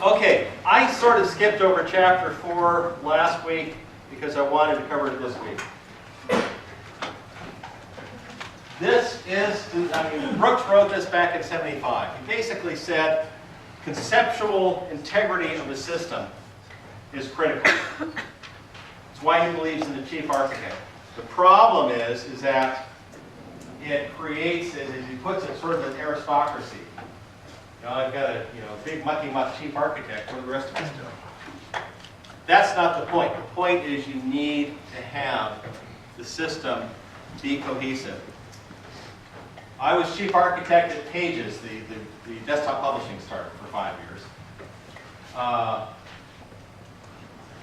Okay, I sort of skipped over chapter 4 last week because I wanted to cover it this week. This is, Brooks wrote this back in '75. He basically said conceptual integrity of a system is critical. It's why he believes in the chief architect. The problem is that it creates, as he puts it, sort of an aristocracy. I've got a big mucky-muck chief architect. What are the rest of us doing? That's not the point. The point is you need to have the system be cohesive. I was chief architect at Pages, the desktop publishing startup, for 5 years. I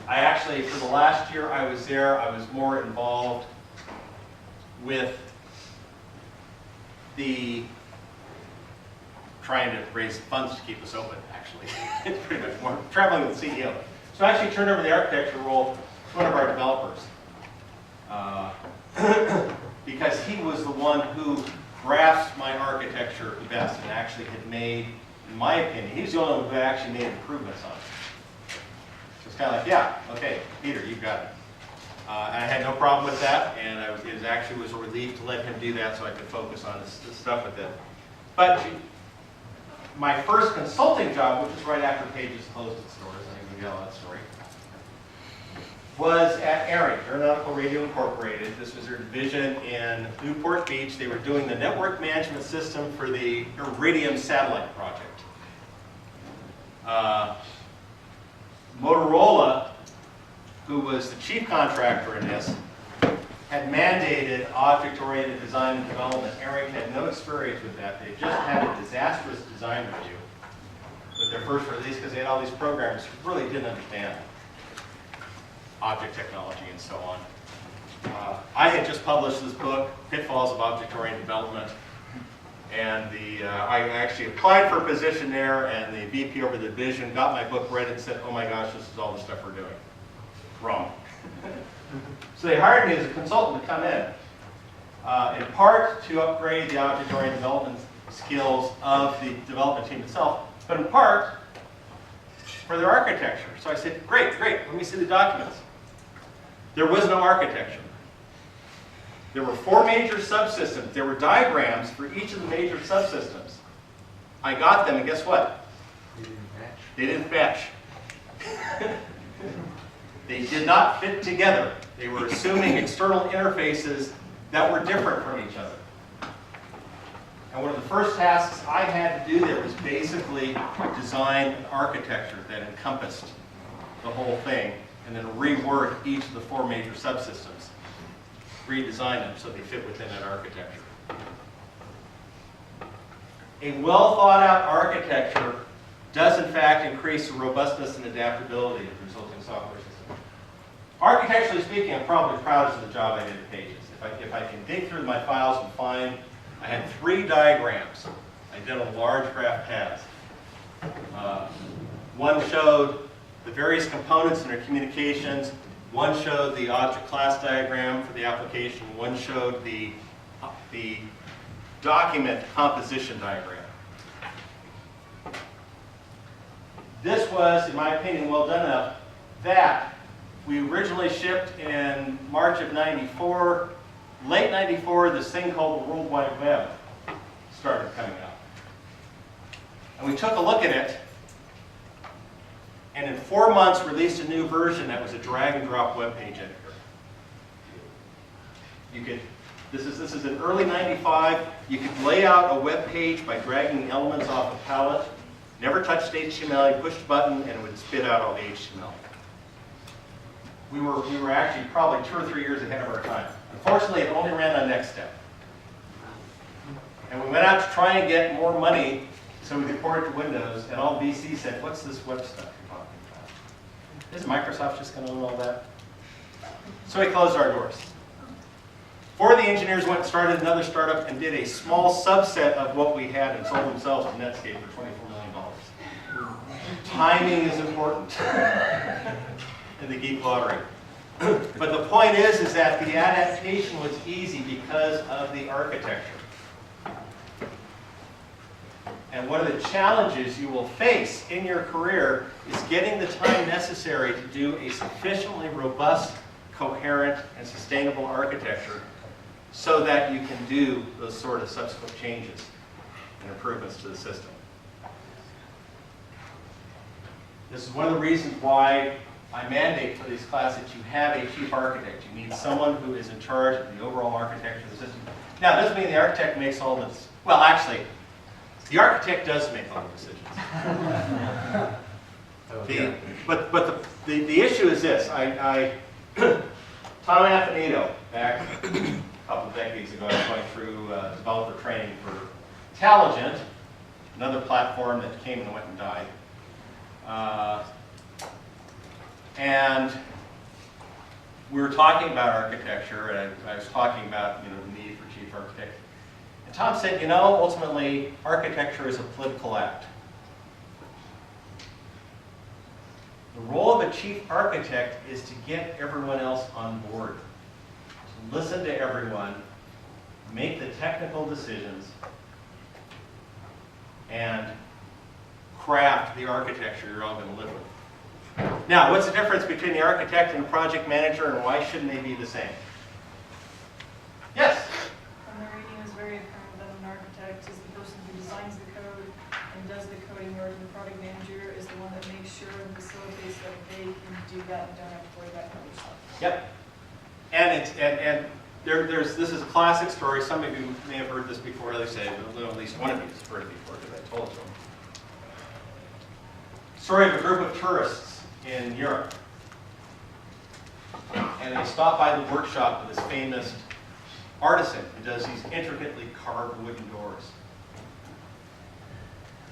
actually, for the last year I was there, I was more involved with the trying to raise funds to keep us open, actually. It's pretty much more traveling with the CEO. So I actually turned over the architecture role to one of our developers. Because he was the one who grasped my architecture the best and actually had made, in my opinion, he was the only one who actually made improvements on it. So it's kind of like, yeah, okay, Peter, you've got it. I had no problem with that, and it actually was a relief to let him do that so I could focus on this stuff with it. But my first consulting job, which was right after Pages closed its doors, I think we got that story, was at ARINC, Aeronautical Radio Incorporated. This was their division in Newport Beach. They were doing the network management system for the Iridium satellite project. Motorola, who was the chief contractor in this, had mandated object-oriented design and development. ARINC had no experience with that. They just had a disastrous design review with their first release because they had all these programs who really didn't understand object technology and so on. I had just published this book, Pitfalls of Object-Oriented Development, and I actually applied for a position there, and the VP over the division got my book read and said, oh my gosh, this is all the stuff we're doing. Wrong. So they hired me as a consultant to come in part to upgrade the object-oriented development skills of the development team itself, but in part for their architecture. So I said, great, let me see the documents. There was no architecture. There were 4 major subsystems. There were diagrams for each of the major subsystems. I got them, and guess what? They didn't match. They did not fit together. They were assuming external interfaces that were different from each other. And one of the first tasks I had to do there was basically design an architecture that encompassed the whole thing, and then rework each of the 4 major subsystems. Redesign them so they fit within that architecture. A well thought out architecture does in fact increase the robustness and adaptability of the resulting software system. Architecturally speaking, I'm probably proudest of the job I did at Pages. If I can dig through my files and find, I had 3 diagrams I did on large graph paths. One showed the various components and their communications. One showed the object class diagram for the application. One showed the document composition diagram. This was, in my opinion, well done enough that we originally shipped in March of '94. Late '94, this thing called the World Wide Web started coming out. And we took a look at it, and in 4 months released a new version that was a drag and drop web page editor. This is in early '95. You could lay out a web page by dragging elements off a palette. Never touched HTML. You pushed a button and it would spit out all the HTML. We were actually probably 2 or 3 years ahead of our time. Unfortunately, it only ran on NextStep. And we went out to try and get more money so we could port it to Windows, and all VC said, what's this web stuff you're talking about? Isn't Microsoft just going to own all that? So we closed our doors. 4 of the engineers went and started another startup and did a small subset of what we had and sold themselves to Netscape for $24 million. Timing is important in the geek lottery. But the point is that the adaptation was easy because of the architecture. And one of the challenges you will face in your career is getting the time necessary to do a sufficiently robust, coherent, and sustainable architecture so that you can do those sort of subsequent changes and improvements to the system. This is one of the reasons why I mandate for these classes that you have a chief architect. You need someone who is in charge of the overall architecture of the system. Now, it doesn't mean the architect makes all the, well, actually, the architect does make all the decisions. The issue is this. Tom Affinito, back a couple of decades ago, I was going through developer training for Intelligent, another platform that came and went and died. And we were talking about architecture, and I was talking about, the need for chief architect. And Tom said, ultimately, architecture is a political act. The role of a chief architect is to get everyone else on board, to listen to everyone, make the technical decisions, and craft the architecture you're all going to live with. Now, what's the difference between the architect and the project manager, and why shouldn't they be the same? Yes? From the reading, it was very apparent that an architect is the person who designs the code and does the coding, whereas the project manager is the one that makes sure and facilitates that they can do that and don't have to worry about other stuff. Yep. And this is a classic story. Some of you may have heard this before. They say, at least one of you has heard it before because I told you. Story of a group of tourists in Europe. And they stop by the workshop of this famous artisan who does these intricately carved wooden doors.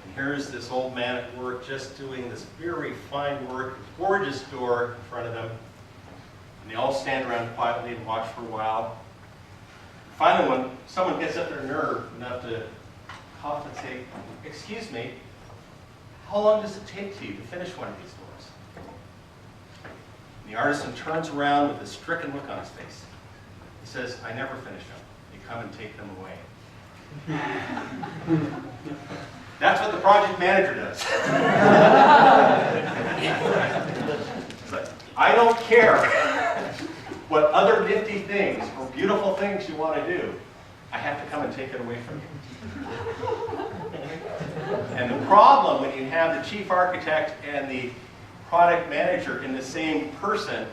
And here's this old man at work just doing this very fine work, gorgeous door in front of them. And they all stand around quietly and watch for a while. Finally, when someone gets up their nerve enough to cough and say, "Excuse me, how long does it take to finish one of these doors?" And the artisan turns around with a stricken look on his face. He says, "I never finish them. You come and take them away." That's what the project manager does. It's like, I don't care what other nifty things or beautiful things you want to do. I have to come and take it away from you. And the problem when you have the chief architect and the product manager in the same person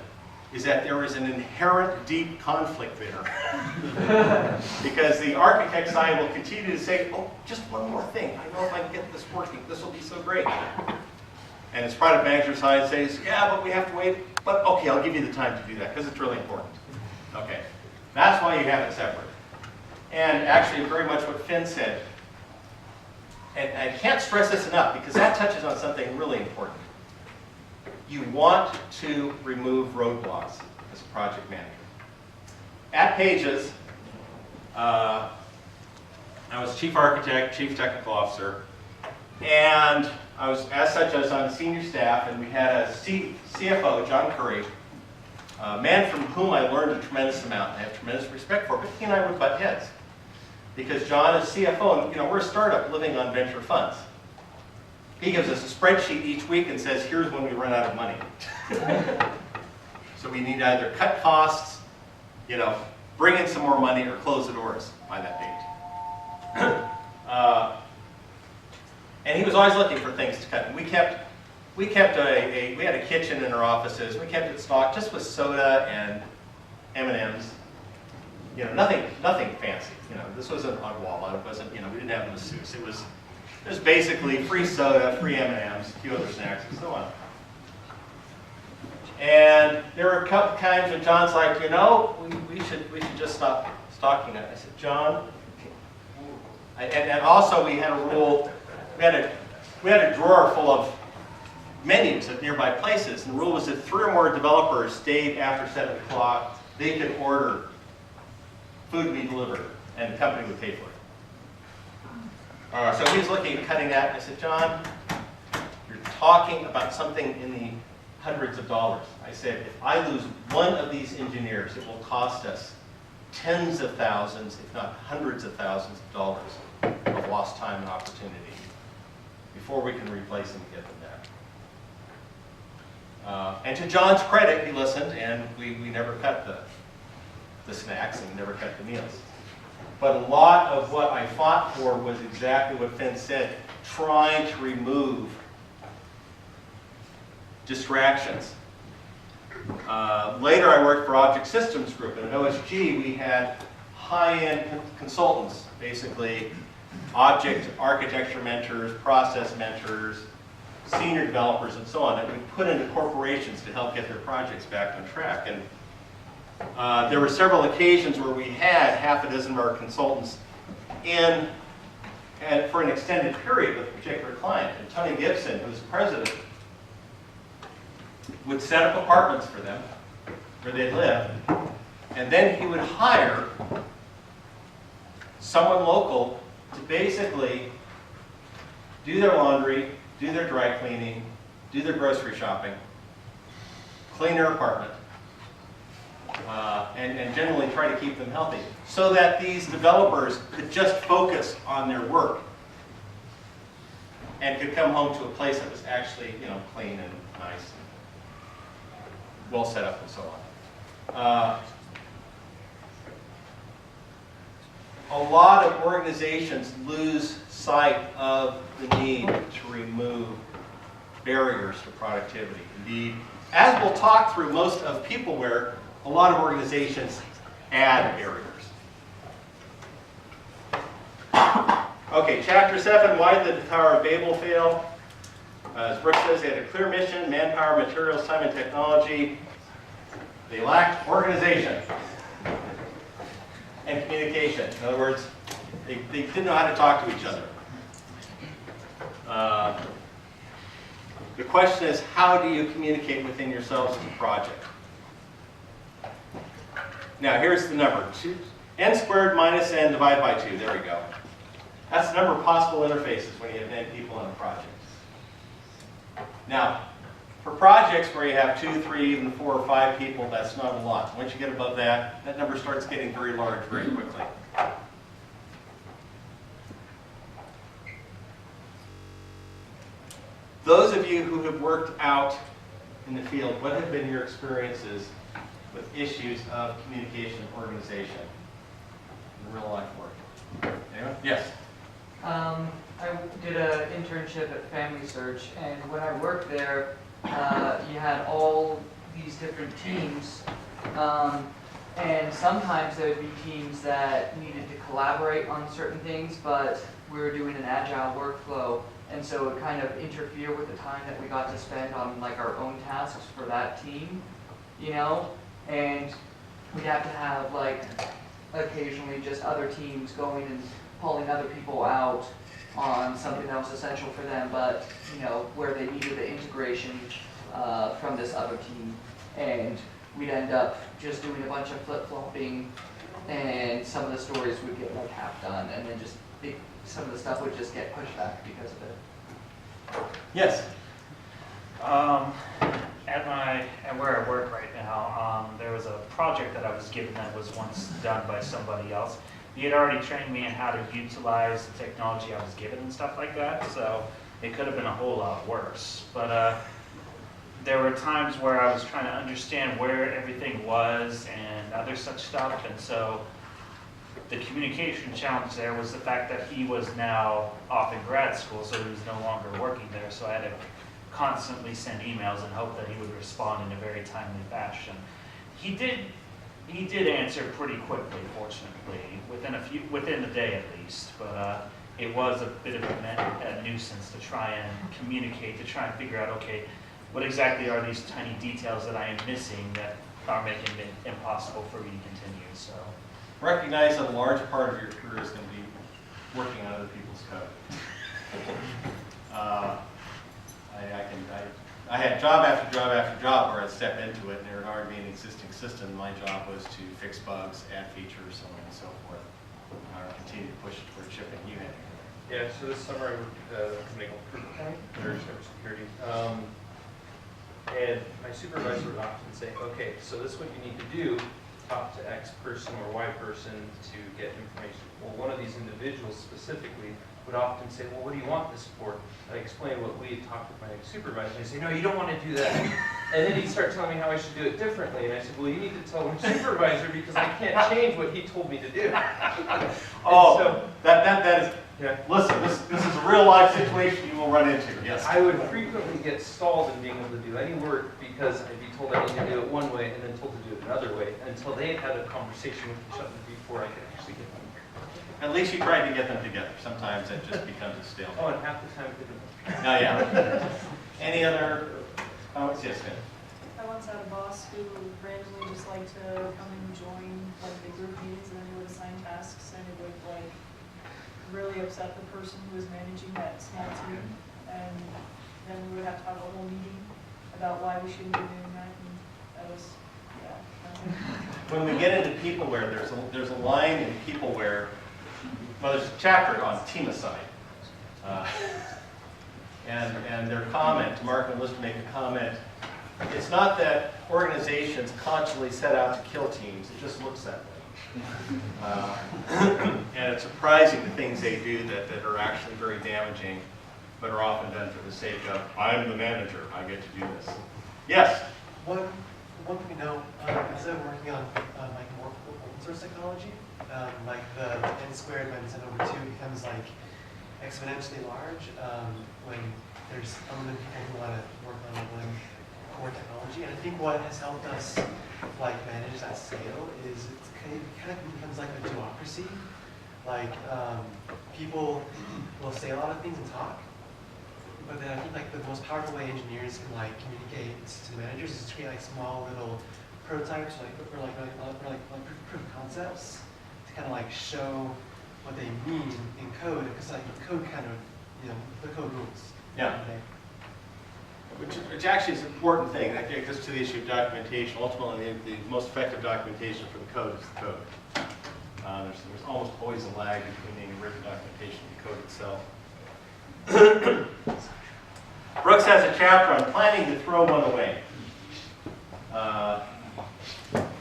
is that there is an inherent deep conflict there. Because the architect side will continue to say, "Oh, just one more thing. I know if I can get this working, this will be so great." And his product manager side says, "Yeah, but we have to wait. But okay, I'll give you the time to do that because it's really important." Okay, that's why you have it separate. And actually, very much what Finn said. And I can't stress this enough because that touches on something really important. You want to remove roadblocks as a project manager. At Pages, I was chief architect, chief technical officer, and I was on the senior staff, and we had a CFO, John Curry, a man from whom I learned a tremendous amount and I have tremendous respect for, but he and I would butt heads. Because John is CFO, and we're a startup living on venture funds. He gives us a spreadsheet each week and says, "Here's when we run out of money." So we need to either cut costs, bring in some more money, or close the doors by that date. And he was always looking for things to cut. And we had a kitchen in our offices. We kept it stocked just with soda and M&Ms. Nothing fancy. This wasn't on Walmart. It wasn't. We didn't have masseuse. It was basically free soda, free M&Ms, a few other snacks, and so on. And there were a couple times when John's like, we should just stop stocking it. I said, "John," and also we had a rule. We had a drawer full of menus at nearby places, and the rule was if 3 or more developers stayed after 7 o'clock, they could order food to be delivered, and the company would pay for it. So he was looking at cutting that, and I said, "John, you're talking about something in the hundreds of dollars." I said, "If I lose one of these engineers, it will cost us tens of thousands, if not hundreds of thousands of dollars of lost time and opportunity." before we can replace them and get them back. And to John's credit, he listened, and we never cut the snacks and we never cut the meals. But a lot of what I fought for was exactly what Finn said, trying to remove distractions. Later I worked for Object Systems Group, and at OSG we had high-end consultants, basically object architecture mentors, process mentors, senior developers, and so on, that we put into corporations to help get their projects back on track. And there were several occasions where we had half a dozen of our consultants in and for an extended period with a particular client. And Tony Gibson, who's president, would set up apartments for them where they'd live, and then he would hire someone local to basically do their laundry, do their dry cleaning, do their grocery shopping, clean their apartment, and generally try to keep them healthy, so that these developers could just focus on their work and could come home to a place that was actually, clean and nice, and well set up, and so on. A lot of organizations lose sight of the need to remove barriers to productivity. Indeed, as we'll talk through most of PeopleWare, a lot of organizations add barriers. Okay, Chapter 7, why did the Tower of Babel fail? As Brooks says, they had a clear mission, manpower, materials, time, and technology. They lacked organization and communication. In other words, they didn't know how to talk to each other. The question is, how do you communicate within yourselves as a project? Now, here's the number. N squared minus n divided by 2. There we go. That's the number of possible interfaces when you have n people in a project. Now, for projects where you have 2, 3, even 4 or 5 people, that's not a lot. Once you get above that, that number starts getting very large very quickly. Those of you who have worked out in the field, what have been your experiences with issues of communication and organization in real life work? Anyone? Yes? I did an internship at Family Search, and when I worked there, you had all these different teams, and sometimes there would be teams that needed to collaborate on certain things, but we were doing an agile workflow, and so it kind of interfered with the time that we got to spend on like our own tasks for that team, and we'd have to have like occasionally just other teams going and pulling other people out on something that was essential for them, but where they needed the integration from this other team, and we'd end up just doing a bunch of flip-flopping, and some of the stories would get like half done, and then just some of the stuff would just get pushed back because of it. Yes? At where I work right now, there was a project that I was given that was once done by somebody else. He had already trained me in how to utilize the technology I was given and stuff like that, so it could have been a whole lot worse. But there were times where I was trying to understand where everything was and other such stuff, and so the communication challenge there was the fact that he was now off in grad school, so he was no longer working there, so I had to constantly send emails and hope that he would respond in a very timely fashion. He did answer pretty quickly, fortunately, within the day at least. But it was a bit of a nuisance to try and communicate, to try and figure out, okay, what exactly are these tiny details that I am missing that are making it impossible for me to continue. So Recognize that a large part of your career is going to be working on other people's code. I had job after job after job where I'd step into it, and there had already been an existing system. My job was to fix bugs, add features, so on and so forth, continue to push it toward shipping. You had Yeah, so this summer I worked at a company called Proof Point, they're cybersecurity. And my supervisor would often say, okay, so this is what you need to do, talk to X person or Y person to get information. Well, one of these individuals specifically would often say, well, what do you want this for? I explained what we had talked with my supervisor. He'd say, no, you don't want to do that. And then he'd start telling me how I should do it differently. And I said, well, you need to tell my supervisor because I can't change what he told me to do. Oh, so, that is, yeah. listen, this is a real life situation you will run into, yes. I would frequently get stalled in being able to do any work because I'd be told I need to do it one way and then told to do it another way until they had a conversation with each other before I could actually get them. At least you tried to get them together. Sometimes it just becomes a stalemate. Oh, and half the time it didn't. Oh, yeah. Any other comments? Yes, ma'am. I once had a boss who randomly just liked to come and join like the group meetings, and then he would assign tasks, and it would like really upset the person who was managing that small team, and then we would have to have a whole meeting about why we shouldn't be doing that, and that was, yeah. When we get into peopleware, there's a line in peopleware. Well, there's a chapter on teamicide. And their comment, Mark and Lister make a comment, it's not that organizations consciously set out to kill teams, it just looks that way. And it's surprising the things they do that are actually very damaging, but are often done for the sake of, I'm the manager, I get to do this. Yes? One thing to know, instead of working on like more open source technology, like the n squared minus n over 2 becomes like exponentially large when there's unlimited people who want to work on one core technology. And I think what has helped us like manage that scale is it kind of becomes like a duocracy. Like people will say a lot of things and talk, but then I think like the most powerful way engineers can like communicate to the managers is to create like small little prototypes, or proof of concepts to kind of like show what they mean in code, because like the code kind of, the code rules. Yeah. Which actually is an important thing. That takes us to the issue of documentation. Ultimately, the most effective documentation for the code is the code. There's almost always a lag between the written documentation and the code itself. Brooks has a chapter on planning to throw one away.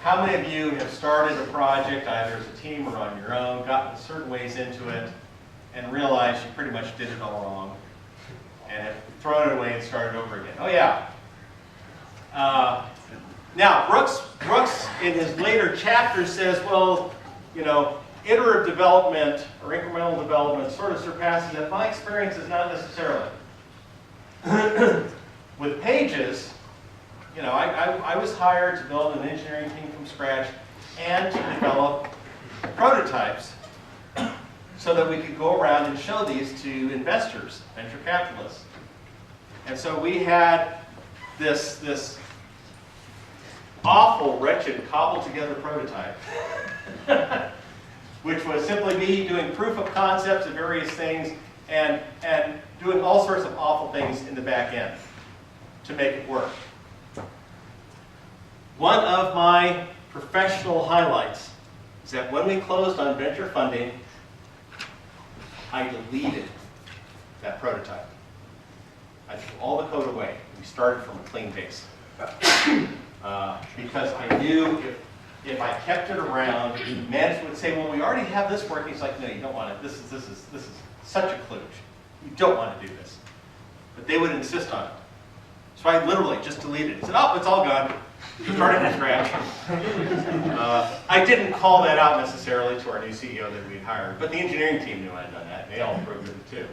How many of you have started a project, either as a team or on your own, gotten certain ways into it, and realized you pretty much did it all wrong, and have thrown it away and started over again? Oh yeah. Now, Brooks in his later chapter says, well, iterative development or incremental development sort of surpasses that. My experience is not necessarily. With Pages, I was hired to build an engineering team from scratch and to develop prototypes so that we could go around and show these to investors, venture capitalists. And so we had this awful, wretched, cobbled together prototype, which was simply me doing proof of concepts of various things and doing all sorts of awful things in the back end to make it work. One of my professional highlights is that when we closed on venture funding, I deleted that prototype. I threw all the code away. We started from a clean base. Because I knew if I kept it around, management would say, well, we already have this working. It's like, no, you don't want it. This is such a kludge. You don't want to do this. But they would insist on it. So I literally just deleted it. I said, oh, it's all gone. Starting from scratch. I didn't call that out necessarily to our new CEO that we'd hired, but the engineering team knew I had done that, and they all approved of it too.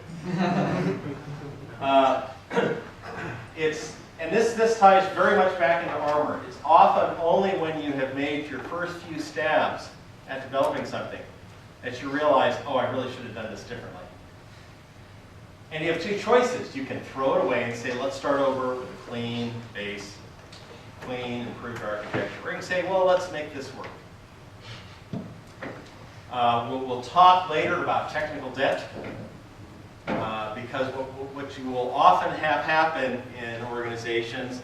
And this ties very much back into armor. It's often only when you have made your first few stabs at developing something that you realize, oh, I really should have done this differently. And you have two choices. You can throw it away and say, let's start over with a clean base, clean, improved architecture. Or you can say, well, let's make this work. We'll talk later about technical debt, because what you will often have happen in organizations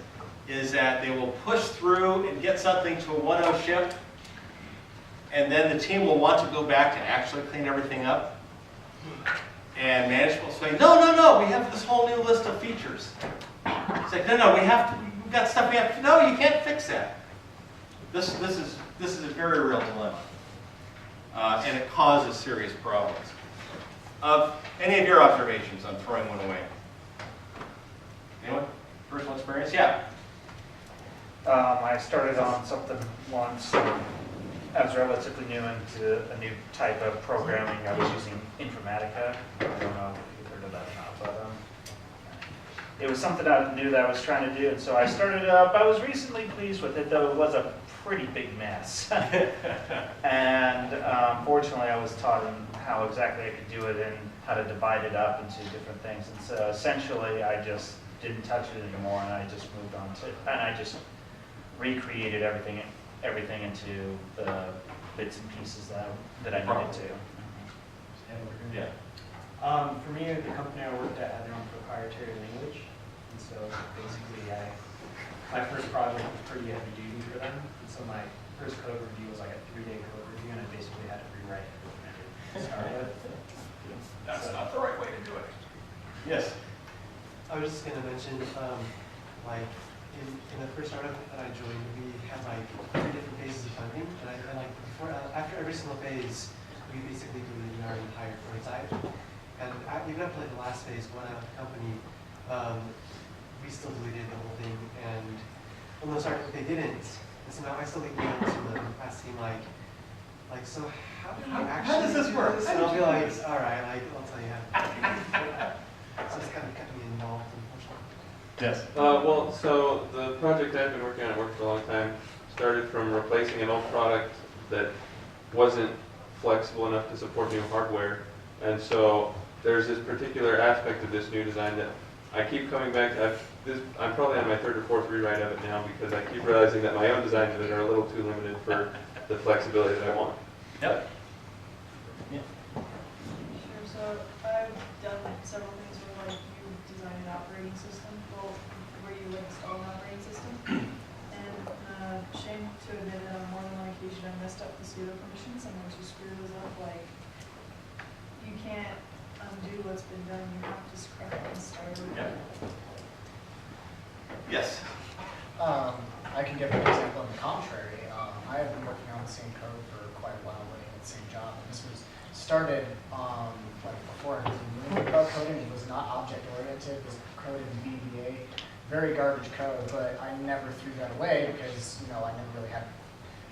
is that they will push through and get something to a 1.0 ship, and then the team will want to go back to actually clean everything up. And management will say, no, we have this whole new list of features. It's like, no, we've got stuff we have to, no, you can't fix that. This is a very real dilemma. And it causes serious problems. of any of your observations on throwing one away? Anyone? Personal experience? Yeah. I started on something once. I was relatively new into a new type of programming. I was using Informatica. I don't know if you've heard of that or not, but it was something I knew that I was trying to do, and so I started up. I was recently pleased with it, though it was a pretty big mess. And fortunately, I was taught how exactly I could do it and how to divide it up into different things. And so essentially, I just didn't touch it anymore, and I just moved on to, and I just recreated everything into the bits and pieces that I needed to. Yeah. For me, the company I worked at had their own proprietary language, and so basically my first project was pretty heavy duty for them, and so my first code review was like a 3-day code review, and I basically had to rewrite it from start with. That's not the right way to do it. Yes. I was just gonna mention, like, in the first startup that I joined, we had like 3 different phases of funding, and like after every single phase, we basically deleted our entire prototype. And even after like the last phase, going out of the company, we still deleted the whole thing. And well, no, sorry, they didn't. And so now I still get emails from them asking like, so how do you actually how does this do work? this? How And I'll did be you do like, this? all right, like I'll tell you how. So it's kind of kept me involved, unfortunately. Yes. Well, so the project I've been working on, worked for a long time, started from replacing an old product that wasn't flexible enough to support new hardware. And so there's this particular aspect of this new design that I keep coming back to. I'm probably on my 3rd or 4th rewrite of it now because I keep realizing that my own designs of it are a little too limited for the flexibility that I want. Yep. Sure, so I've done several things where like you design an operating system, well, where you install an operating system. And shame to admit that on more than one occasion I messed up the pseudo permissions and once you screw those up, like, you can't undo what's been done, you have to scrap and start over. Yep. Yes. I can give an example on the contrary. I have been working on the same code for quite a while, working at the same job. And this was started like before I knew about coding. It was not object oriented. It was coded in VBA, very garbage code. But I never threw that away because I never really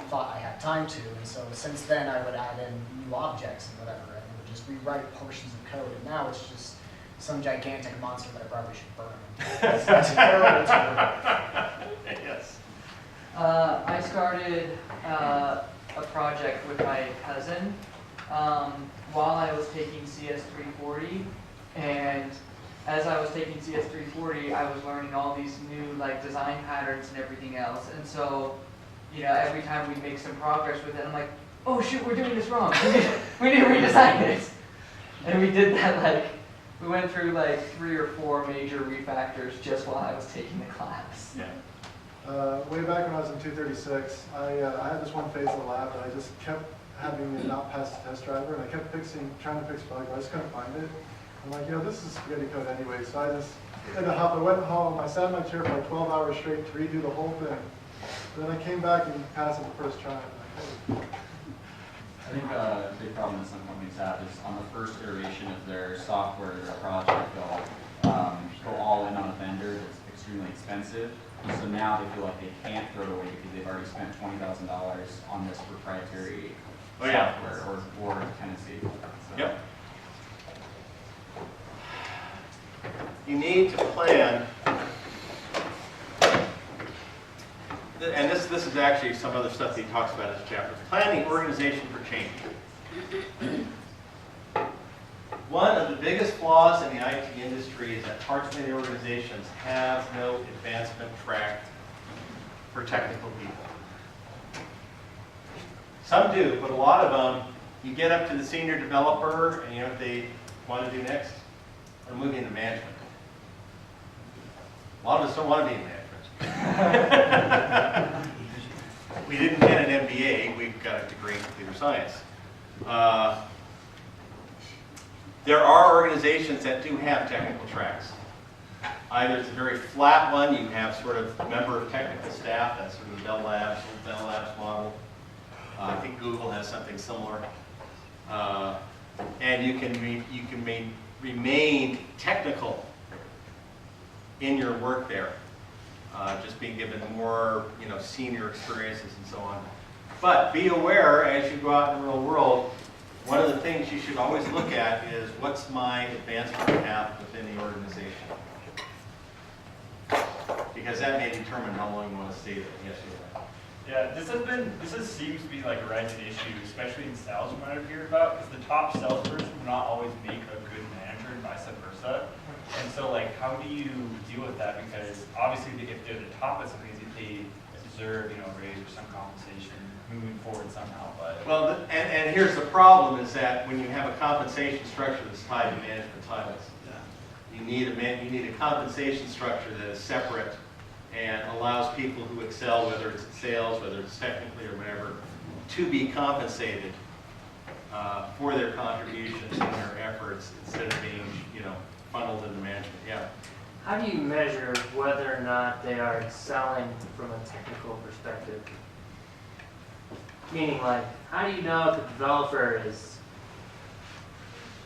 thought I had time to. And so since then, I would add in new objects and whatever, and would just rewrite portions of code. And now it's just some gigantic monster that I probably should burn. It's terrible to Yes. I started a project with my cousin while I was taking CS 340, and as I was taking CS 340, I was learning all these new design patterns and everything else. And so, every time we make some progress with it, I'm like, oh shoot, we're doing this wrong. We need to redesign this. And we did that we went through 3 or 4 major refactors just while I was taking the class. Yeah. Way back when I was in 236, I had this one phase of the lab that I just kept having it not pass the test driver, and I kept trying to fix bugs, but I just couldn't find it. I'm like, this is spaghetti code anyway, so I just I went home, I sat in my chair for 12 hours straight to redo the whole thing. Then I came back and passed it the first try. I'm like, I think a big problem that some companies have is on the first iteration of their software, their project, they'll go all in on a vendor that's extremely expensive. So now they feel like they can't throw it away because they've already spent $20,000 on this proprietary software or dependency. So. Yep. You need to plan, and this is actually some other stuff that he talks about in this chapter. Plan the organization for change. One of the biggest flaws in the IT industry is that parts of the organizations have no advancement track for technical people. Some do, but a lot of them, you get up to the senior developer, and what they want to do next? Or move into management. A lot of us don't want to be in management. We didn't get an MBA, we got a degree in computer science. There are organizations that do have technical tracks. Either it's a very flat one, you have sort of a member of technical staff, that's sort of the Bell Labs model. I think Google has something similar. and you can remain technical in your work there, just being given more, senior experiences and so on. But be aware as you go out in the real world, one of the things you should always look at is what's my advancement path within the organization, because that may determine how long you want to stay there. Yes, you're right. Yeah, this seems to be like a rising issue, especially in sales from what I've heard about, because the top salesperson will not always make a good manager and vice versa. And so like, how do you deal with that? Because obviously if they're the top of something, they deserve, a raise or some compensation moving forward somehow, but. Well, and here's the problem is that when you have a compensation structure that's tied to management titles, you need a compensation structure that is separate and allows people who excel, whether it's in sales, whether it's technically or whatever, to be compensated for their contributions and their efforts instead of being, funneled into management. Yeah. How do you measure whether or not they are excelling from a technical perspective? Meaning, like, how do you know if the developer is,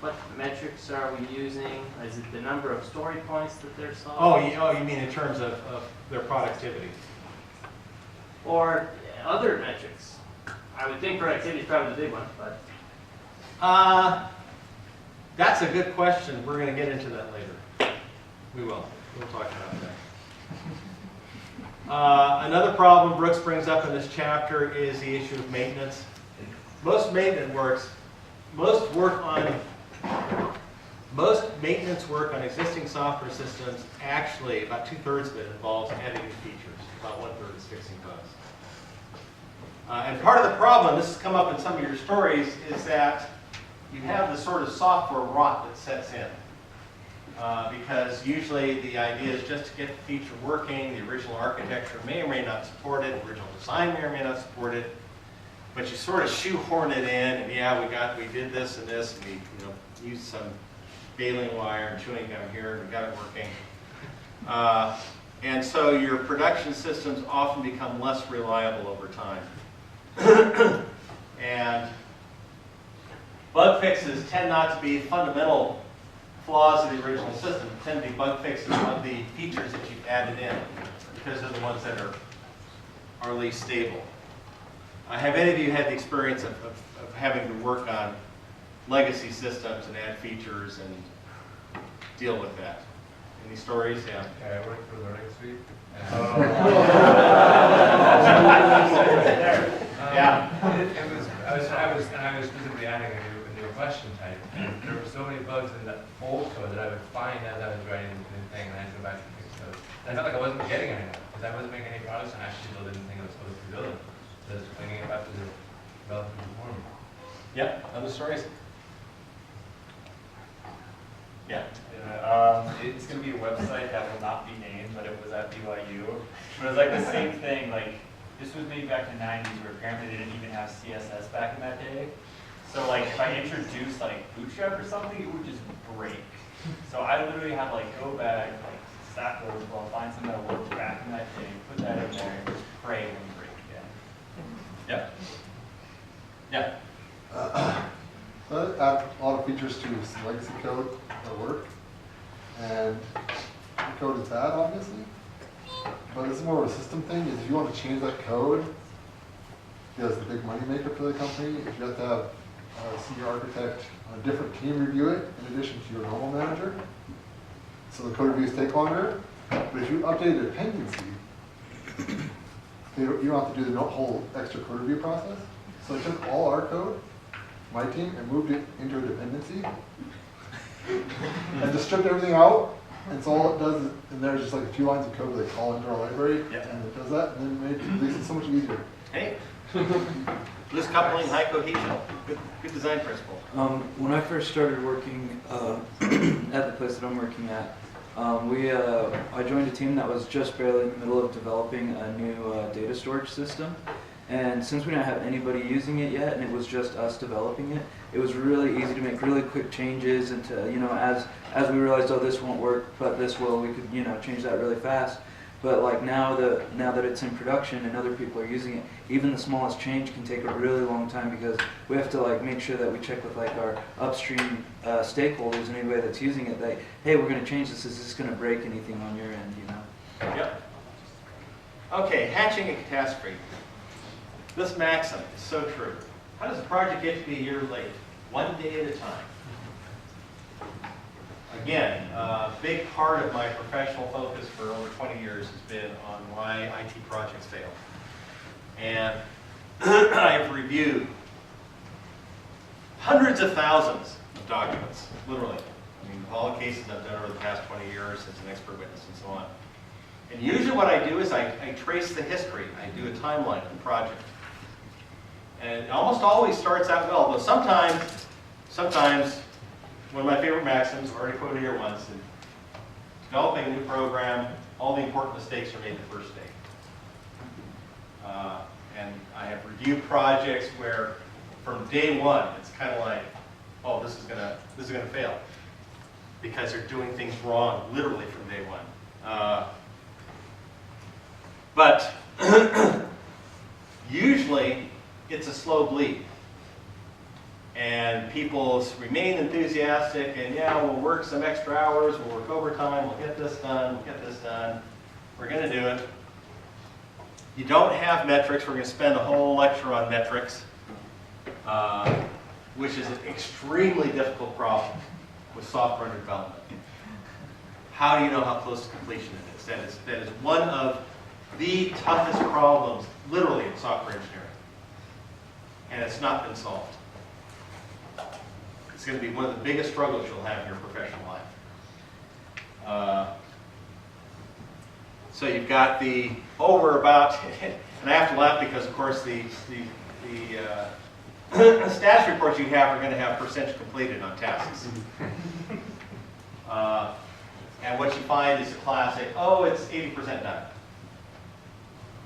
what metrics are we using? Is it the number of story points that they're solving? You mean in terms of their productivity? Or other metrics? I would think productivity is probably the big one, but. That's a good question. We're going to get into that later. We will. We'll talk about that. Maintenance problem Brooks brings up in this chapter is the issue of maintenance. Most maintenance work on existing software systems, actually about 2/3 of it involves adding new features. About 1/3 is fixing bugs. And part of the problem, this has come up in some of your stories, is that you have this sort of software rot that sets in. Because usually the idea is just to get the feature working. The original architecture may or may not support it. The original design may or may not support it. But you sort of shoehorn it in, and yeah, we did this and this, and we used some baling wire and chewing gum here, and we got it working. And so your production systems often become less reliable over time. And bug fixes tend not to be fundamental flaws of the original system. They tend to be bug fixes of the features that you've added in, because they're the ones that are least stable. Have any of you had the experience of having to work on legacy systems and add features and deal with that? Any stories? Yeah. Okay, I worked for Learning Suite. Yeah. I was specifically adding a new question type. And there were so many bugs in the old code that I would find as I was writing the new thing, and I had to go back and fix those. And I felt like I wasn't getting anywhere because I wasn't making any progress, and I actually still didn't think I was supposed to be building. Just cleaning it up to the development form. Yeah. Other stories? Yeah. It's going to be a website that will not be named, but it was at BYU. But it was like the same thing. Like, this was made back in the 90s, where apparently they didn't even have CSS back in that day. So like, if I introduced like Bootstrap or something, it would just break. So I literally had to like go back, like stack overflow, find something that worked back in that day, put that in there, and just pray when you break again. Yep. Yeah. So I add a lot of features to some legacy code at work, and the code is bad, obviously. But this is more of a system thing. Is if you want to change that code, because the big money maker for the company, if you have to have a senior architect on a different team review it in addition to your normal manager, so the code reviews take longer. But if you update a dependency, you don't have to do the whole extra code review process. So I took all our code, my team, and moved it into a dependency, and just stripped everything out. And so all it does is, and there's just like a few lines of code that they call into our library, and it does that, and then it makes it so much easier. Hey, loose coupling, high cohesion, good design principle. When I first started working at the place that I'm working at, I joined a team that was just barely in the middle of developing a new data storage system. And since we didn't have anybody using it yet, and it was just us developing it, it was really easy to make really quick changes. And to, as we realized, oh, this won't work, but this will, we could, change that really fast. But like now that it's in production and other people are using it, even the smallest change can take a really long time because we have to like make sure that we check with like our upstream stakeholders and anybody that's using it that, hey, we're going to change this. Is this going to break anything on your end? You know. Yep. Okay, hatching a catastrophe. This maxim is so true. How does a project get to be a year late? One day at a time. Again, a big part of my professional focus for over 20 years has been on why IT projects fail. And I have reviewed hundreds of thousands of documents, literally. I mean, all the cases I've done over the past 20 years as an expert witness and so on. And usually what I do is I trace the history. I do a timeline of the project. And it almost always starts out well, though sometimes, one of my favorite maxims, already quoted here once, in developing a new program, all the important mistakes are made the first day. And I have reviewed projects where from day one, it's kind of like, oh, this is gonna fail. Because they're doing things wrong, literally from day one. But usually, it's a slow bleed. And people remain enthusiastic, and yeah, we'll work some extra hours, we'll work overtime, we'll get this done, we're going to do it. You don't have metrics, we're going to spend a whole lecture on metrics, which is an extremely difficult problem with software under development. How do you know how close to completion it is? That is one of the toughest problems, literally, in software engineering. And it's not been solved. It's going to be one of the biggest struggles you'll have in your professional life. So you've got the over about, and I have to laugh because of course the status reports you have are going to have percentage completed on tasks. And what you find is a classic, oh, it's 80% done.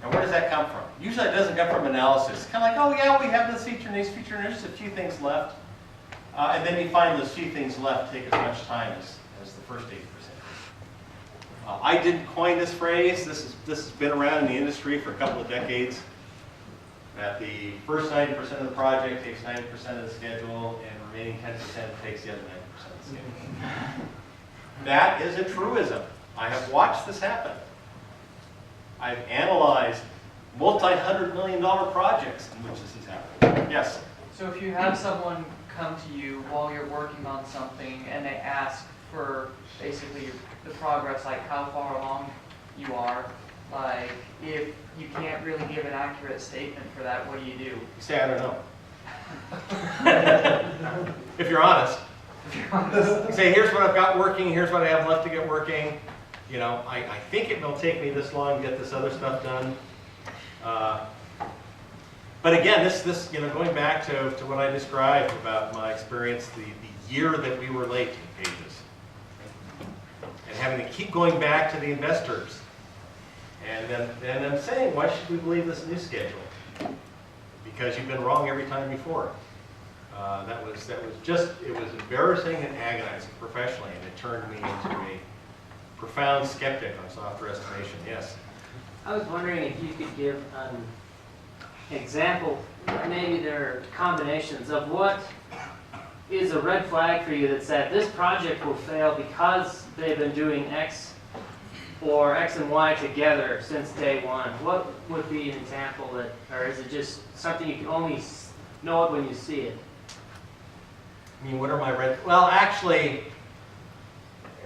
And where does that come from? Usually it doesn't come from analysis. It's kind of like, oh yeah, we have this feature and this feature and there's just a few things left. And then you find those few things left take as much time as the first 80%. I didn't coin this phrase. This has been around in the industry for a couple of decades. That the first 90% of the project takes 90% of the schedule and remaining 10% takes the other 90% of the schedule. That is a truism. I have watched this happen. I've analyzed multi-$100 million projects in which this has happened. Yes? So if you have someone come to you while you're working on something and they ask for basically the progress, like how far along you are, like if you can't really give an accurate statement for that, what do you do? You say, I don't know. If you're honest. If you're honest. You say, here's what I've got working, here's what I have left to get working. You know, I think it will take me this long to get this other stuff done. But again, this you know, going back to what I described about my experience, the year that we were late in Pages, and having to keep going back to the investors, and then saying, why should we believe this new schedule? Because you've been wrong every time before. That was just, it was embarrassing and agonizing professionally, and it turned me into a profound skeptic on software estimation. Yes? I was wondering if you could give an example, maybe there are combinations of what is a red flag for you that said this project will fail because they've been doing X or X and Y together since day one. What would be an example that, or is it just something you can only know it when you see it? I mean, what are my red? Well, actually,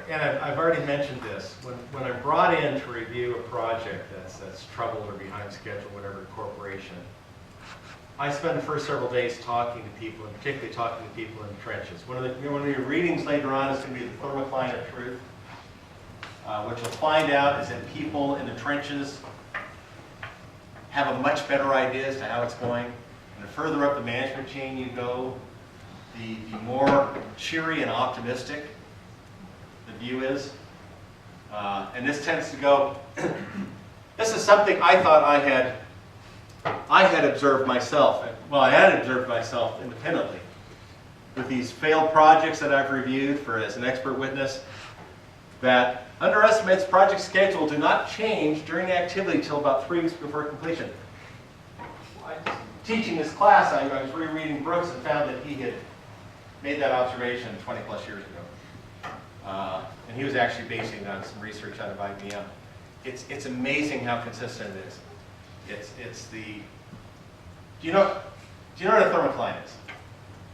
and I've already mentioned this. When I'm brought in to review a project that's troubled or behind schedule, whatever corporation, I spend the first several days talking to people, and particularly talking to people in the trenches. One of your readings later on is going to be the thermocline of truth. What you'll find out is that people in the trenches have a much better idea as to how it's going. And the further up the management chain you go, the more cheery and optimistic the view is. And this tends to go, this is something I thought I had observed myself. Well, I had observed myself independently. With these failed projects that I've reviewed as an expert witness, that underestimates project schedule do not change during the activity until about 3 weeks before completion. Teaching this class, I was rereading Brooks and found that he had made that observation 20 plus years ago. And he was actually basing it on some research out of IBM. It's amazing how consistent it is. It's the, do you know what a thermocline is?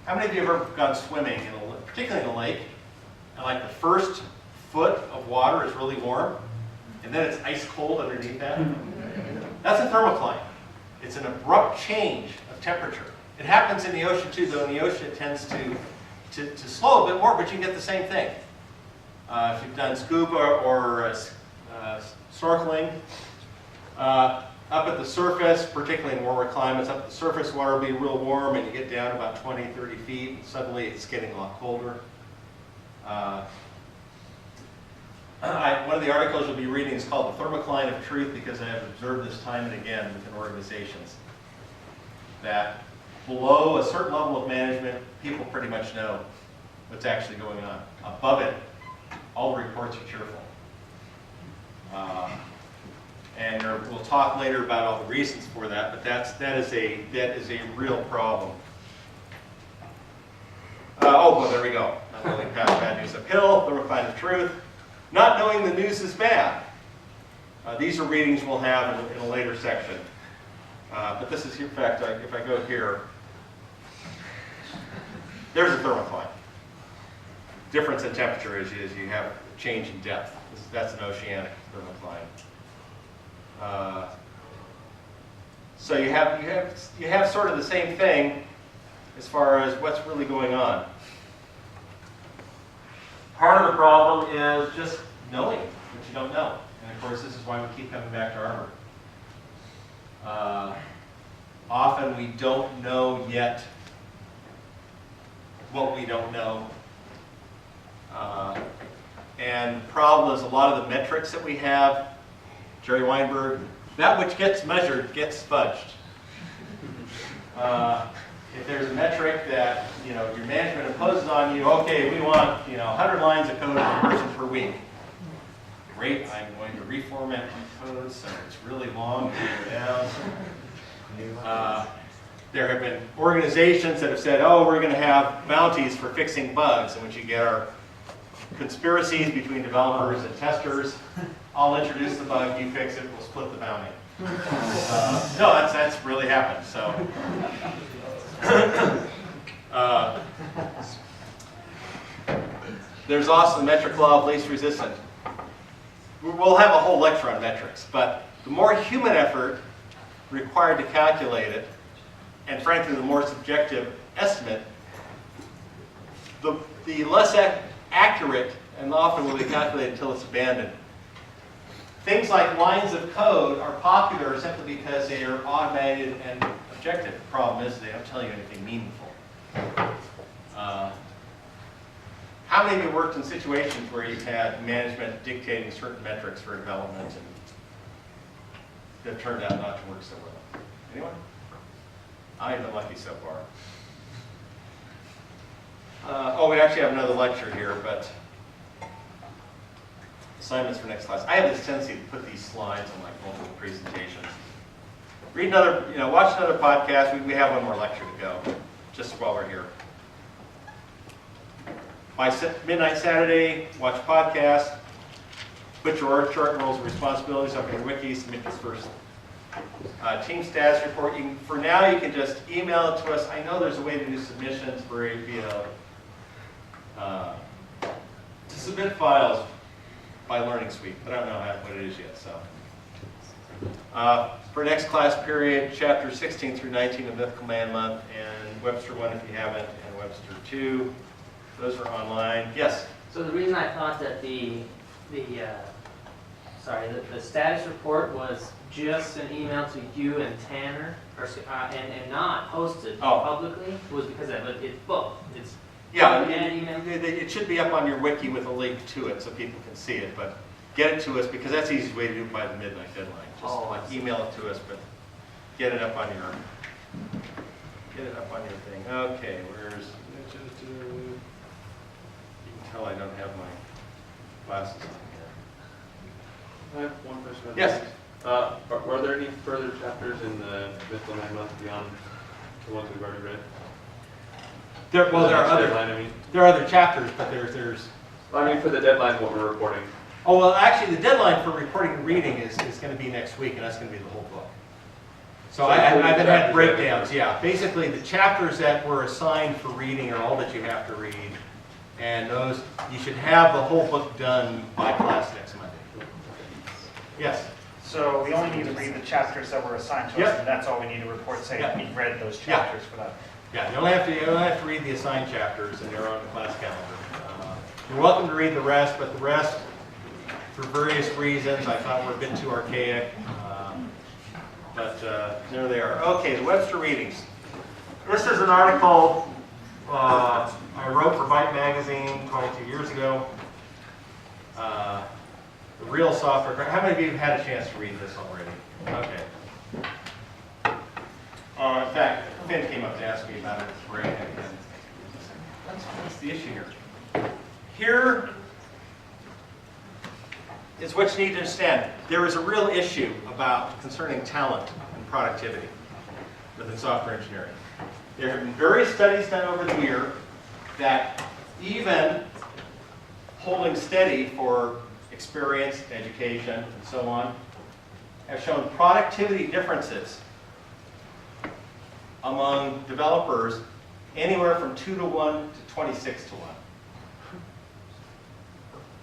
How many of you have ever gone swimming, particularly in a lake, and like the first foot of water is really warm, and then it's ice cold underneath that? That's a thermocline. It's an abrupt change of temperature. It happens in the ocean too, though in the ocean it tends to slow a bit more, but you can get the same thing. If you've done scuba or snorkeling, up at the surface, particularly in warmer climates, up at the surface water will be real warm and you get down about 20, 30 feet, and suddenly it's getting a lot colder. One of the articles you'll be reading is called The Thermocline of Truth, because I have observed this time and again within organizations that below a certain level of management, people pretty much know what's actually going on. Above it, all the reports are cheerful. And we'll talk later about all the reasons for that, but that is a real problem. Well, there we go. Not moving past bad news uphill, thermocline of truth. Not knowing the news is bad. These are readings we'll have in a later section. But this is, in fact, if I go here, there's a thermocline. Difference in temperature is you have a change in depth. That's an oceanic thermocline. So you have sort of the same thing as far as what's really going on. Part of the problem is just knowing what you don't know. And of course, this is why we keep coming back to armor. Often we don't know yet what we don't know. And the problem is a lot of the metrics that we have, Jerry Weinberg, that which gets measured gets fudged. If there's a metric that your management imposes on you, okay, we want 100 lines of code per person per week. Great, I'm going to reformat my code so it's really long to go down. There have been organizations that have said, oh, we're going to have bounties for fixing bugs, in which you get our conspiracies between developers and testers. I'll introduce the bug, you fix it, we'll split the bounty. No, that's really happened. So. There's also the metric law of least resistance. We'll have a whole lecture on metrics, but the more human effort required to calculate it, and frankly the more subjective estimate, the less accurate and often will be calculated until it's abandoned. Things like lines of code are popular simply because they are automated and objective. The problem is they don't tell you anything meaningful. How many of you worked in situations where you've had management dictating certain metrics for development and that turned out not to work so well? Anyone? I've been lucky so far. We actually have another lecture here, but assignments for next class. I have this tendency to put these slides on like multiple presentations. Read another, watch another podcast. We have one more lecture to go, just while we're here. By midnight Saturday, watch a podcast. Put your org chart and roles and responsibilities up in your wiki. Submit this first team status report. For now, you can just email it to us. I know there's a way to do submissions to submit files by Learning Suite, but I don't know what it is yet. So, for next class period, chapter 16 through 19 of Mythical Man-Month, and Webster 1 if you haven't, and Webster 2. Those are online. Yes? So the reason I thought that the status report was just an email to you and Tanner, and not posted publicly, was because of it. It's both. It's it should be up on your wiki with a link to it so people can see it, but get it to us because that's the easiest way to do it by the midnight deadline. Just email it to us, but get it up on your thing. Okay, where's you can tell I don't have my classes on I have one question. here. Yes? Were there any further chapters in the Mythical Man-Month beyond the ones we've already read? There are other. Deadline, I mean. There are other chapters, but there's. I mean, for the deadline, what we're reporting. Oh, well, actually, the deadline for reporting and reading is going to be next week, and that's going to be the whole book. So I've had breakdowns, yeah. Basically, the chapters that were assigned for reading are all that you have to read, and those, you should have the whole book done by class next Monday. Yes? So we only need to read the chapters that were assigned to us, Yep. and that's all we need to report, saying Yep. we read those chapters for that. Yeah, you only have to read the assigned chapters, and they're on the class calendar. You're welcome to read the rest, but the rest, for various reasons, I thought were a bit too archaic. But there they are. Okay, the Webster readings. This is an article I wrote for Byte Magazine 22 years ago. The real software. How many of you have had a chance to read this already? Okay. In fact, Finn came up to ask me about it. Right? What's the issue here? Here is what you need to understand. There is a real issue concerning talent and productivity within software engineering. There have been various studies done over the year that even holding steady for experience, education, and so on, have shown productivity differences among developers anywhere from 2 to 1 to 26 to 1.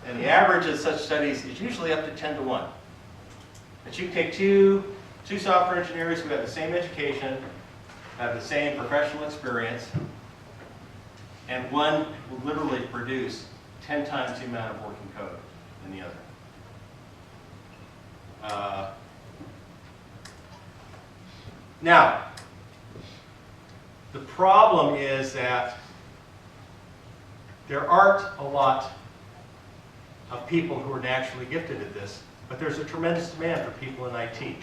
And the average of such studies is usually up to 10 to 1. But you can take two software engineers who have the same education, have the same professional experience, and one will literally produce 10 times the amount of working code than the other. Now, the problem is that there aren't a lot of people who are naturally gifted at this, but there's a tremendous demand for people in IT.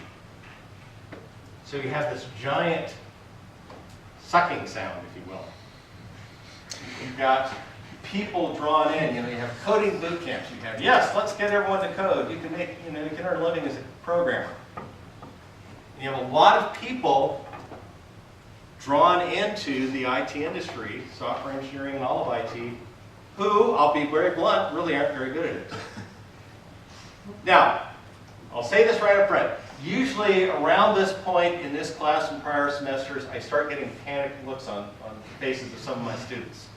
So you have this giant sucking sound, if you will. You've got people drawn in. You have coding boot camps. You have, yes, let's get everyone to code. You can you can earn a living as a programmer. And you have a lot of people drawn into the IT industry, software engineering and all of IT, who, I'll be very blunt, really aren't very good at it. Now, I'll say this right up front. Usually around this point in this class and prior semesters, I start getting panicked looks on the faces of some of my students.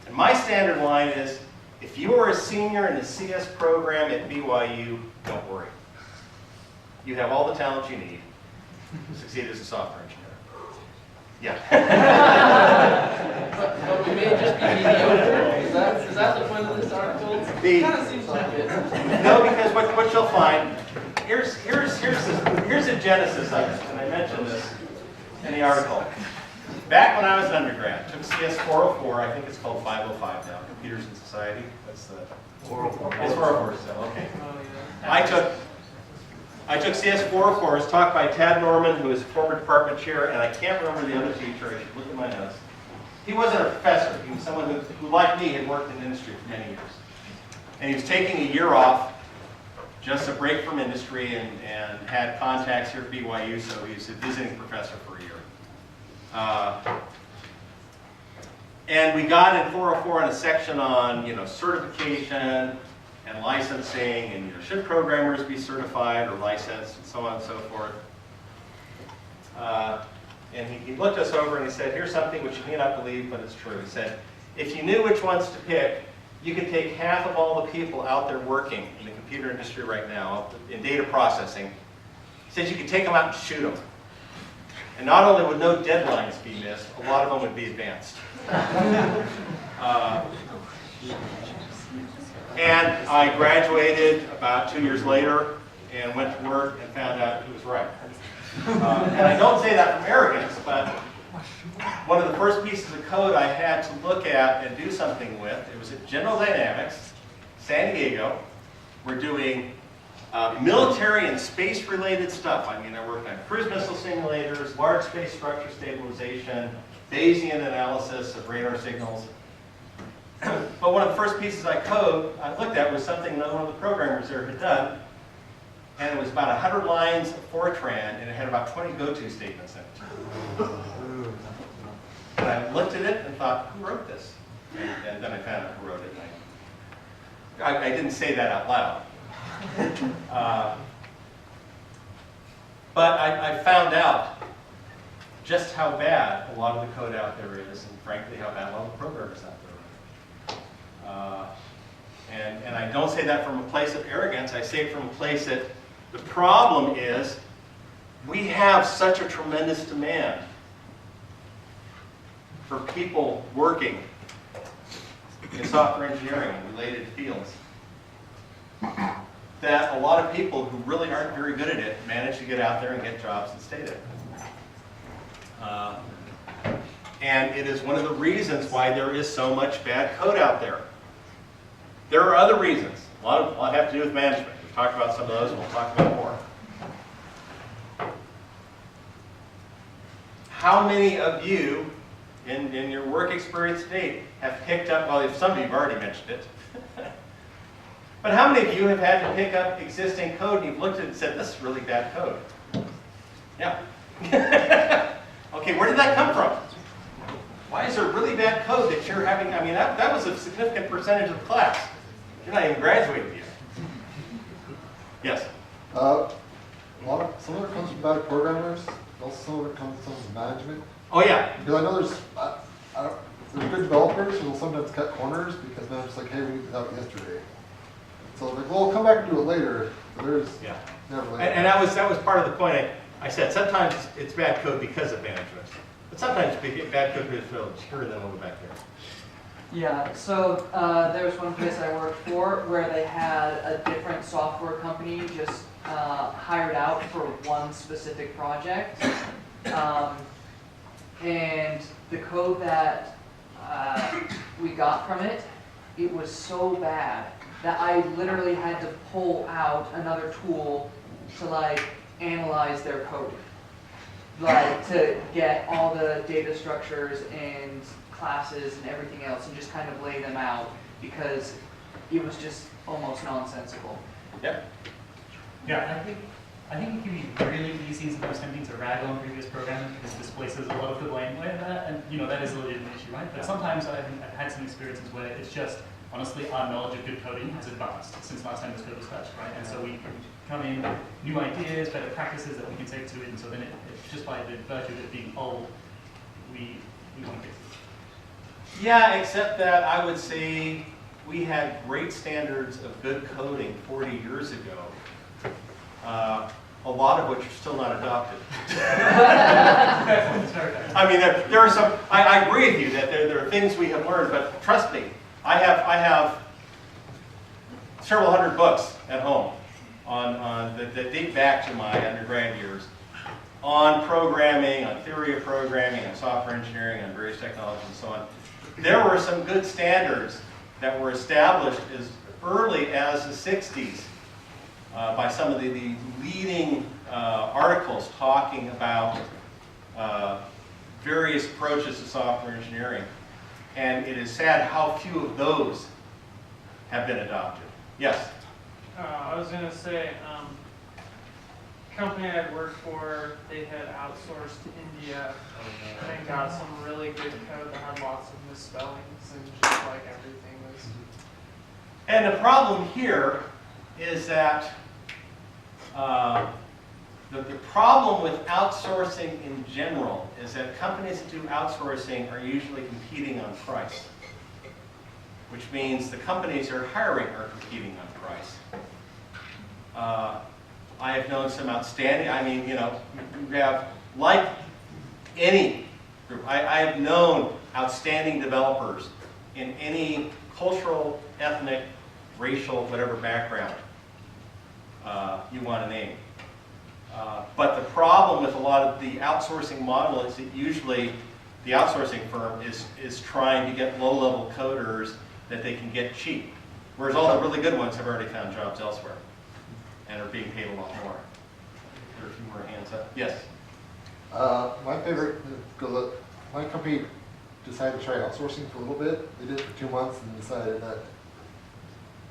And my standard line is, if you are a senior in the CS program at BYU, don't worry. You have all the talent you need to succeed as a software engineer. Yeah. But we may just be mediocre. Is that the point of this article? It kind of seems like it. No, because what you'll find, here's the genesis of it, and I mentioned this in the article. Back when I was an undergrad, took CS 404, I think it's called 505 now, Computers in Society. That's the 404. It's 404 still, okay. I took CS 404, it was taught by Tad Norman, who was former department chair, and I can't remember the other teacher, I should look at my notes. He wasn't a professor, he was someone who like me, had worked in industry for many years. And he was taking a year off, just a break from industry, and had contacts here at BYU, so he was a visiting professor for a year. And we got in 404 in a section on, certification and licensing, and should programmers be certified or licensed, and so on and so forth. And he looked us over and he said, here's something which you may not believe, but it's true. He said, if you knew which ones to pick, you could take half of all the people out there working in the computer industry right now, in data processing. He says you could take them out and shoot them. And not only would no deadlines be missed, a lot of them would be advanced. And I graduated about 2 years later and went to work and found out he was right. And I don't say that from arrogance, but one of the first pieces of code I had to look at and do something with, it was at General Dynamics, San Diego. We're doing military and space-related stuff. I worked on cruise missile simulators, large space structure stabilization, Bayesian analysis of radar signals. But one of the first pieces I looked at was something another one of the programmers there had done. And it was about 100 lines of Fortran, and it had about 20 go-to statements in it. And I looked at it and thought, who wrote this? And then I found out who wrote it. And I didn't say that out loud. But I found out just how bad a lot of the code out there is, and frankly, how bad a lot of the programmers out there are. And I don't say that from a place of arrogance. I say it from a place that the problem is we have such a tremendous demand for people working in software engineering and related fields that a lot of people who really aren't very good at it manage to get out there and get jobs and stay there. And it is one of the reasons why there is so much bad code out there. There are other reasons. A lot have to do with management. We've talked about some of those, and we'll talk about more. How many of you in your work experience to date have picked up, well, if some of you have already mentioned it, but how many of you have had to pick up existing code and you've looked at it and said, this is really bad code? Yeah. Okay, where did that come from? Why is there really bad code that you're having? I mean, that was a significant percentage of the class. You're not even graduated yet. Yes? Some of it comes from bad programmers. Also, some of it comes from management. Oh, yeah. Because I know there's good developers who will sometimes cut corners because they're just like, hey, we need this out yesterday. So like, well, come back and do it later. So there's never later. And that was part of the point. I said sometimes it's bad code because of management, but sometimes it's bad code because it's sure then we'll go back there. Yeah, so there was one place I worked for where they had a different software company just hired out for one specific project. And the code that we got from it, it was so bad that I literally had to pull out another tool to like analyze their code. Like to get all the data structures and classes and everything else and just kind of lay them out because it was just almost nonsensical. Yep. Yeah, I think it can be really easy sometimes tempting to rag on previous programming because it displaces a lot of the blame with that, and that is a legitimate issue, right? But sometimes I've had some experiences where it's just, honestly, our knowledge of good coding has advanced since last time this code was touched, right? And so we come in with new ideas, better practices that we can take to it, and so then it's just by the virtue of it being old, we want to fix it. Yeah, except that I would say we had great standards of good coding 40 years ago. A lot of which are still not adopted. I mean, there are some, I agree with you that there are things we have learned, but trust me, I have several hundred books at home that date back to my undergrad years on programming, on theory of programming, on software engineering, on various technologies and so on. There were some good standards that were established as early as the 60s. By some of the leading articles talking about various approaches to software engineering. And it is sad how few of those have been adopted. Yes? I was going to say, company I'd worked for, they had outsourced to India and got some really good code that had lots of misspellings and just like everything was. And the problem here is that the problem with outsourcing in general is that companies that do outsourcing are usually competing on price, which means the companies they're hiring are competing on price. I have known some outstanding, I mean, you have, like any group, I have known outstanding developers in any cultural, ethnic, racial, whatever background you want to name. But the problem with a lot of the outsourcing model is that usually the outsourcing firm is trying to get low-level coders that they can get cheap, whereas all the really good ones have already found jobs elsewhere and are being paid a lot more. There are a few more hands up. Yes? My favorite, because my company decided to try outsourcing for a little bit. They did it for 2 months and decided that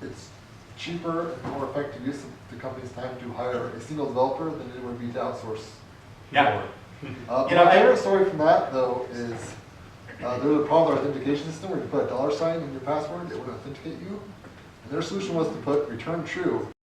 it's cheaper and more effective use of the company's time to hire a single developer than it would be to outsource. Yeah. But You know, my favorite story from that, though, is there was a problem with our authentication system where you put a $ in your password, it would authenticate you. And their solution was to put return true